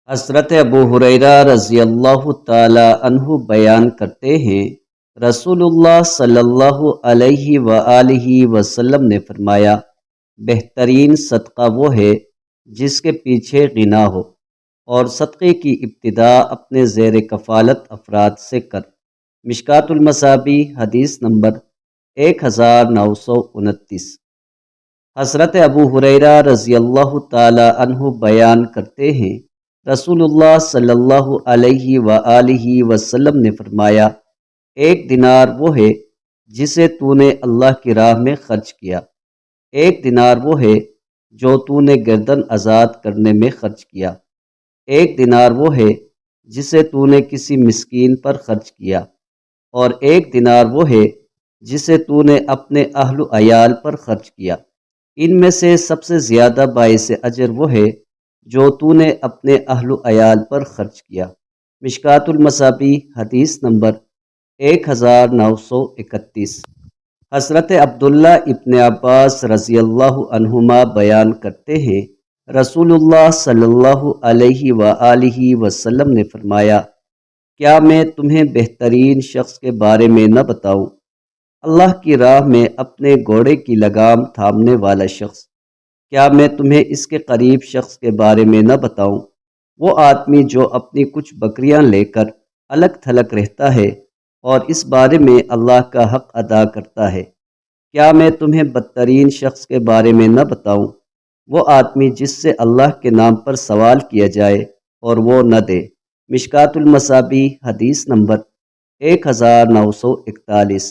حضرت ابو ہریرہ رضی اللہ تعالی عنہ بیان کرتے ہیں، رسول اللہ صلی اللہ علیہ وآلہ وسلم نے فرمایا، بہترین صدقہ وہ ہے جس کے پیچھے غنا ہو، اور صدقے کی ابتدا اپنے زیر کفالت افراد سے کر۔ مشکوٰۃ المصابیح حدیث نمبر 1929۔ حضرت ابو ہریرہ رضی اللہ تعالی عنہ بیان کرتے ہیں، رسول اللہ صلی اللہ علیہ وآلہ وسلم نے فرمایا، ایک دینار وہ ہے جسے تو نے اللہ کی راہ میں خرچ کیا، ایک دینار وہ ہے جو تو نے گردن آزاد کرنے میں خرچ کیا، ایک دینار وہ ہے جسے تو نے کسی مسکین پر خرچ کیا، اور ایک دینار وہ ہے جسے تو نے اپنے اہل و عیال پر خرچ کیا۔ ان میں سے سب سے زیادہ باعث اجر وہ ہے جو تو نے اپنے اہل و عیال پر خرچ کیا۔ مشکوٰۃ المصابیح حدیث نمبر 1931۔ حضرت عبداللہ ابن عباس رضی اللہ عنہما بیان کرتے ہیں، رسول اللہ صلی اللہ علیہ وآلہ وسلم نے فرمایا، کیا میں تمہیں بہترین شخص کے بارے میں نہ بتاؤں؟ اللہ کی راہ میں اپنے گھوڑے کی لگام تھامنے والا شخص۔ کیا میں تمہیں اس کے قریب شخص کے بارے میں نہ بتاؤں؟ وہ آدمی جو اپنی کچھ بکریاں لے کر الگ تھلگ رہتا ہے اور اس بارے میں اللہ کا حق ادا کرتا ہے۔ کیا میں تمہیں بدترین شخص کے بارے میں نہ بتاؤں؟ وہ آدمی جس سے اللہ کے نام پر سوال کیا جائے اور وہ نہ دے۔ مشکوٰۃ المصابیح حدیث نمبر 1941۔